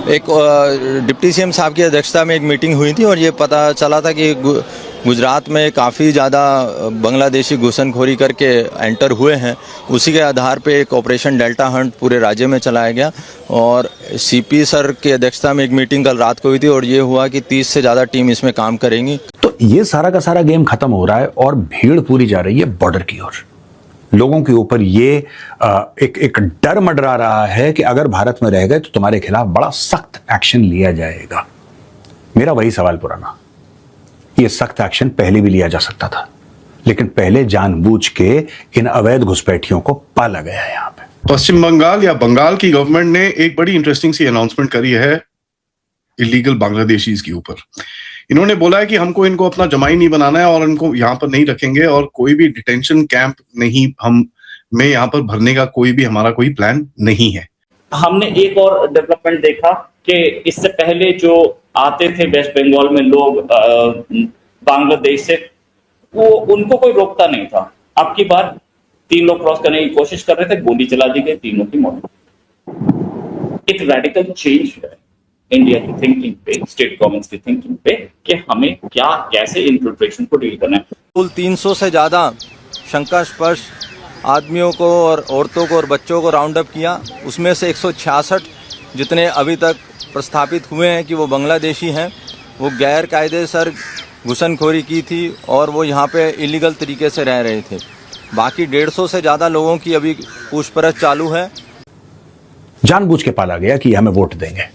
एक deputy CM साहब की अध्यक्षता में एक मीटिंग हुई थी और ये पता चला था कि गुजरात में काफ़ी ज़्यादा बांग्लादेशी घुसनखोरी करके एंटर हुए हैं। उसी के आधार पे एक ऑपरेशन डेल्टा हंट पूरे राज्य में चलाया गया और सीपी सर की अध्यक्षता में एक मीटिंग कल रात को हुई थी और ये हुआ कि 30 से ज़्यादा टीम इसमें काम करेंगी। तो ये सारा का सारा गेम खत्म हो रहा है और भीड़ पूरी जा रही है बॉर्डर की ओर। लोगों के ऊपर ये एक डर मंडरा रहा है कि अगर भारत में रह गए तो तुम्हारे खिलाफ बड़ा सख्त एक्शन लिया जाएगा। मेरा वही सवाल पुराना, ये सख्त एक्शन पहले भी लिया जा सकता था, लेकिन पहले जानबूझ के इन अवैध घुसपैठियों को पाला गया है। यहाँ पे पश्चिम बंगाल या बंगाल की गवर्नमेंट ने एक बड़ी इंटरेस्टिंग सी अनाउंसमेंट करी है इलीगल बांग्लादेशीज के ऊपर। इन्होंने बोला है कि हमको इनको अपना जमाई नहीं बनाना है और इनको यहाँ पर नहीं रखेंगे और कोई भी डिटेंशन कैंप नहीं में यहाँ पर भरने का हमारा कोई प्लान नहीं है। हमने एक और डेवलपमेंट देखा कि इससे पहले जो आते थे वेस्ट बंगाल में लोग बांग्लादेश से, वो उनको कोई रोकता नहीं था। अब की बार 3 लोग क्रॉस करने की कोशिश कर रहे थे, गोली चला दी गई, तीनों की मौत। एक रेडिकल चेंज है इंडिया की थिंकिंग पे, स्टेट गवर्नमेंट्स की थिंकिंग पे कि हमें क्या कैसे इन्फिल्ट्रेशन को डील करना है। कुल 300 से ज़्यादा शंकास्पद आदमियों को और औरतों को और बच्चों को राउंड अप किया। उसमें से 166 जितने अभी तक प्रस्थापित हुए हैं कि वो बांग्लादेशी हैं, वो गैर कायदेसर घुसनखोरी की थी और वो यहाँ पे इलीगल तरीके से रह रहे थे। बाकी 150 से ज़्यादा लोगों की अभी पूछपरछ चालू है। जानबूझ के पाला गया कि हमें वोट देंगे,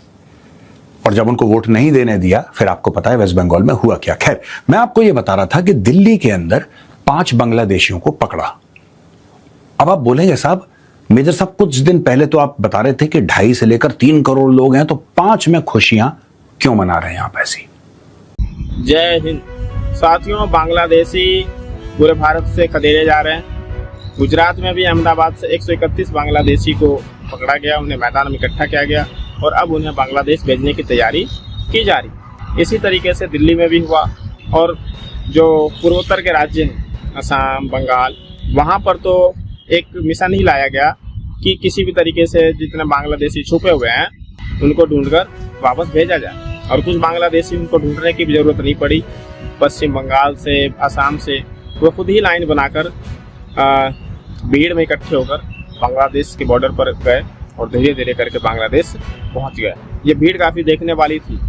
और जब उनको वोट नहीं देने दिया फिर आपको पता है वेस्ट बंगाल में हुआ क्या। खैर, मैं आपको यह बता रहा था कि दिल्ली के अंदर 5 बांग्लादेशियों को पकड़ा। अब आप बोलेंगे साहब, मेजर साहब कुछ दिन पहले तो आप बता रहे थे कि 2.5 से लेकर 3 करोड़ लोग हैं, तो 5 में खुशियां क्यों मना रहे हैं आप ऐसी? जय हिंद साथियों। बांग्लादेशी पूरे भारत से खदेड़े जा रहे हैं। गुजरात में भी अहमदाबाद से 131 बांग्लादेशी को पकड़ा गया, उन्हें मैदान में इकट्ठा किया गया और अब उन्हें बांग्लादेश भेजने की तैयारी की जा रही। इसी तरीके से दिल्ली में भी हुआ और जो पूर्वोत्तर के राज्य हैं असम, बंगाल, वहाँ पर तो एक मिशन ही लाया गया कि किसी भी तरीके से जितने बांग्लादेशी छुपे हुए हैं उनको ढूंढकर वापस भेजा जाए। और कुछ बांग्लादेशी उनको ढूंढने की भी ज़रूरत नहीं पड़ी। पश्चिम बंगाल से, असम से वो खुद ही लाइन बनाकर भीड़ में इकट्ठे होकर बांग्लादेश के बॉर्डर पर गए और धीरे धीरे करके बांग्लादेश पहुंच गए। ये भीड़ काफ़ी देखने वाली थी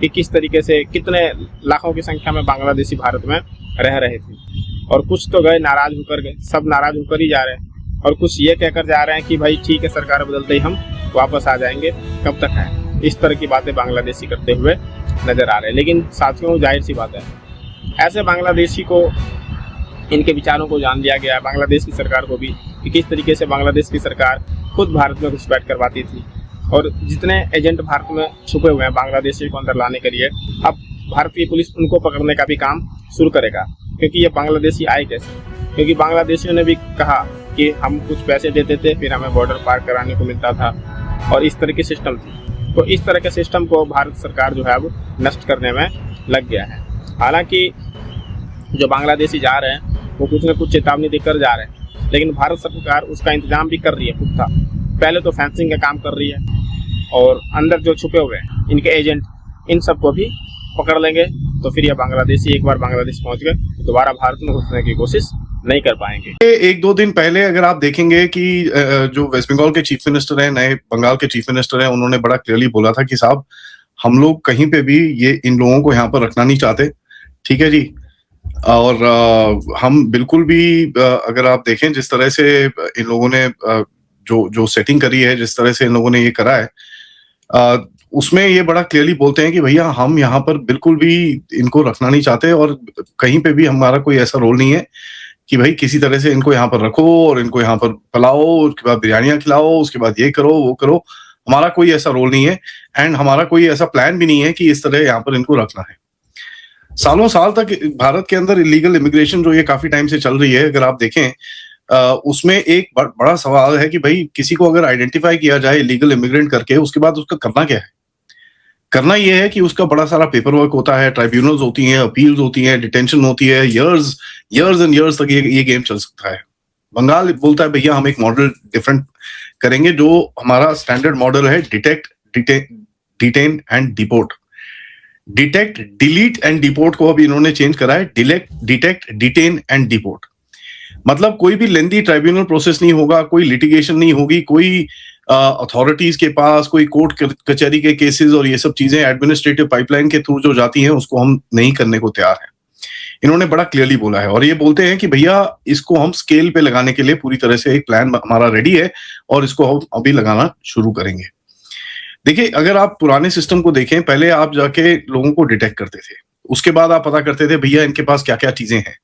कि किस तरीके से कितने लाखों की संख्या में बांग्लादेशी भारत में रह रहे थे। और कुछ तो गए नाराज होकर गए, सब नाराज होकर ही जा रहे हैं, और कुछ ये कहकर जा रहे हैं कि भाई ठीक है, सरकार बदलते ही हम वापस आ जाएंगे, कब तक है। इस तरह की बातें बांग्लादेशी करते हुए नजर आ रहे हैं। लेकिन साथियों, जाहिर सी बात है, ऐसे बांग्लादेशी को, इनके विचारों को जान लिया गया है, बांग्लादेश की सरकार को भी, कि किस तरीके से बांग्लादेश की सरकार खुद भारत में घुसपैठ करवाती थी। और जितने एजेंट भारत में छुपे हुए हैं बांग्लादेशी को अंदर लाने के लिए, अब भारत की पुलिस उनको पकड़ने का भी काम शुरू करेगा। क्योंकि ये बांग्लादेशी आए कैसे? क्योंकि बांग्लादेशियों ने भी कहा कि हम कुछ पैसे देते थे, फिर हमें बॉर्डर पार कराने को मिलता था, और इस तरह की सिस्टम थी। तो इस तरह के सिस्टम को भारत सरकार जो है अब नष्ट करने में लग गया है। हालांकि जो बांग्लादेशी जा रहे हैं वो कुछ न कुछ चेतावनी देकर जा रहे हैं, लेकिन भारत सरकार उसका इंतजाम भी कर रही है पुख्ता। पहले तो फेंसिंग का काम कर रही है, और अंदर जो छुपे हुए हैं इनके एजेंट, इन सबको भी पकड़ लेंगे। तो फिर ये बांग्लादेशी एक बार बांग्लादेश पहुंच गए तो दोबारा भारत में घुसने की कोशिश नहीं कर पाएंगे। 1-2 दिन पहले अगर आप देखेंगे कि जो वेस्ट बंगाल के चीफ मिनिस्टर हैं, नए बंगाल के चीफ मिनिस्टर हैं, उन्होंने बड़ा क्लियरली बोला था कि साहब, हम लोग कहीं पे भी ये इन लोगों को यहाँ पर रखना नहीं चाहते, ठीक है जी। और हम बिल्कुल भी अगर आप देखें जिस तरह से इन लोगों ने जो सेटिंग करी है, जिस तरह से इन लोगों ने ये करा है, उसमें ये बड़ा क्लियरली बोलते हैं कि भैया हम यहाँ पर बिल्कुल भी इनको रखना नहीं चाहते, और कहीं पे भी हमारा कोई ऐसा रोल नहीं है कि भाई किसी तरह से इनको यहाँ पर रखो और इनको यहाँ पर पलाओ, उसके बाद बिरयानियां खिलाओ, उसके बाद ये करो वो करो। हमारा कोई ऐसा रोल नहीं है, एंड हमारा कोई ऐसा प्लान भी नहीं है कि इस तरह यहाँ पर इनको रखना है। सालों साल तक भारत के अंदर इलीगल इमिग्रेशन जो ये काफी टाइम से चल रही है, अगर आप देखें उसमें एक बड़ा सवाल है कि भाई किसी को अगर आइडेंटिफाई किया जाए इलीगल इमिग्रेंट करके, उसके बाद उसका करना क्या है? करना यह है कि उसका बड़ा सारा पेपर वर्क होता है, ट्राइब्यूनल्स होती हैं, अपील्स होती हैं, डिटेंशन होती है, इयर्स एंड इयर्स तक ये गेम चल सकता है। बंगाल बोलता है भैया हम एक मॉडल डिफरेंट करेंगे, जो हमारा स्टैंडर्ड मॉडल है detain and deport. Detect, delete and deport को अब इन्होंने चेंज करा है डिटेक्ट, डिटेन एंड डिपोर्ट। मतलब कोई भी लेंदी ट्राइब्यूनल प्रोसेस नहीं होगा, कोई लिटिगेशन नहीं होगी, कोई अथॉरिटीज के पास कोई कोर्ट कचहरी के केसेस और ये सब चीजें एडमिनिस्ट्रेटिव पाइपलाइन के थ्रू जो जाती हैं उसको हम नहीं करने को तैयार हैं। इन्होंने बड़ा क्लियरली बोला है और ये बोलते हैं कि भैया इसको हम स्केल पे लगाने के लिए पूरी तरह से एक प्लान हमारा रेडी है और इसको हम अभी लगाना शुरू करेंगे। देखिए, अगर आप पुराने सिस्टम को देखें, पहले आप जाके लोगों को डिटेक्ट करते थे, उसके बाद आप पता करते थे भैया इनके पास क्या क्या चीजें हैं,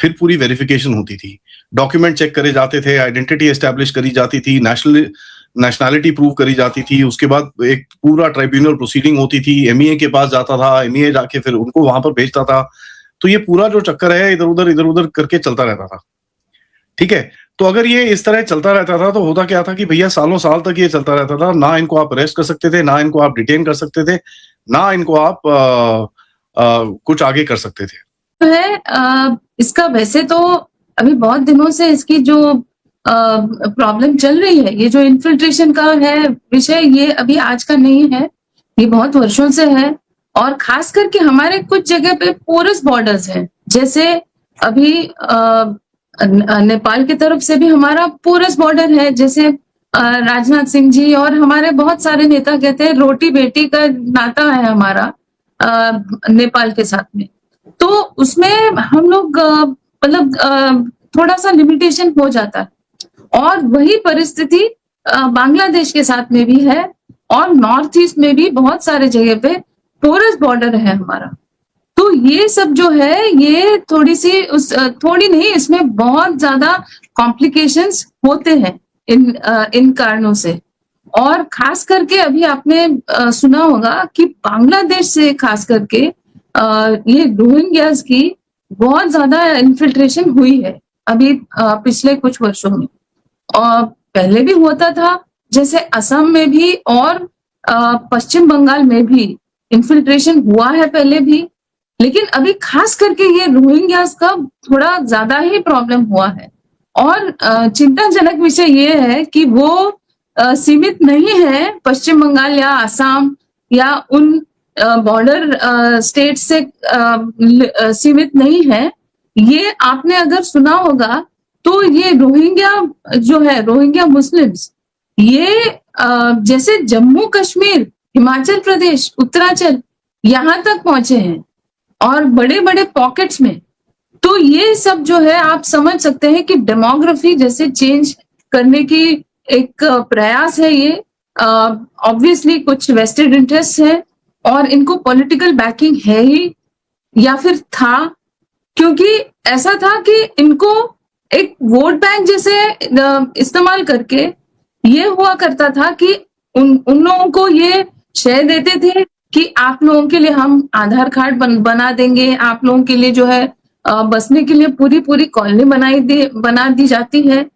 फिर पूरी वेरिफिकेशन होती थी, डॉक्यूमेंट चेक करे जाते थे, आइडेंटिटी एस्टैब्लिश करी जाती थी, नेशनैलिटी प्रूव करी जाती थी, उसके बाद एक पूरा ट्राइब्यूनल प्रोसीडिंग होती थी, एमईए के पास जाता था, एमईए जाके फिर उनको वहां पर भेजता था। तो ये पूरा जो चक्कर है इधर उधर करके चलता रहता था। ठीक है, तो अगर ये इस तरह चलता रहता था तो होता क्या था कि भैया सालों साल तक ये चलता रहता था, ना इनको आप अरेस्ट कर सकते थे, ना इनको आप डिटेन कर सकते थे, ना इनको आप कुछ आगे कर सकते थे। है इसका वैसे तो अभी बहुत दिनों से इसकी जो प्रॉब्लम चल रही है, ये जो इन्फिल्ट्रेशन का है विषय, ये अभी आज का नहीं है, ये बहुत वर्षों से है। और खास करके हमारे कुछ जगह पे पोरस बॉर्डर्स हैं, जैसे अभी नेपाल की तरफ से भी हमारा पोरस बॉर्डर है, जैसे राजनाथ सिंह जी और हमारे बहुत सारे नेता कहते हैं रोटी बेटी का नाता है हमारा नेपाल के साथ में। तो उसमें हम लोग मतलब थोड़ा सा लिमिटेशन हो जाता है, और वही परिस्थिति बांग्लादेश के साथ में भी है और नॉर्थ ईस्ट में भी बहुत सारे जगह पे पोरस बॉर्डर है हमारा। तो ये सब जो है ये थोड़ी नहीं, इसमें बहुत ज्यादा कॉम्प्लिकेशंस होते हैं इन कारणों से। और खास करके अभी आपने सुना होगा कि बांग्लादेश से खास करके ये रोहिंग्यास की बहुत ज्यादा इन्फिल्ट्रेशन हुई है अभी पिछले कुछ वर्षों में, और पहले भी होता था, जैसे असम में भी और पश्चिम बंगाल में भी इन्फिल्ट्रेशन हुआ है पहले भी, लेकिन अभी खास करके ये रोहिंग्यास का थोड़ा ज्यादा ही प्रॉब्लम हुआ है। और चिंताजनक विषय ये है कि वो सीमित नहीं है पश्चिम बंगाल या असम या उन बॉर्डर स्टेट से सीमित नहीं है। ये आपने अगर सुना होगा तो ये रोहिंग्या जो है, रोहिंग्या मुस्लिम्स, ये जैसे जम्मू कश्मीर, हिमाचल प्रदेश, उत्तराखंड यहाँ तक पहुंचे हैं और बड़े बड़े पॉकेट्स में। तो ये सब जो है आप समझ सकते हैं कि डेमोग्राफी जैसे चेंज करने की एक प्रयास है ये। ऑब्वियसली कुछ वेस्टेड इंटरेस्ट है और इनको पॉलिटिकल बैकिंग है ही या फिर था, क्योंकि ऐसा था कि इनको एक वोट बैंक जैसे इस्तेमाल करके ये हुआ करता था कि उन लोगों को ये शेयर देते थे कि आप लोगों के लिए हम आधार कार्ड बना देंगे, आप लोगों के लिए जो है बसने के लिए पूरी कॉलोनी बना दी जाती है,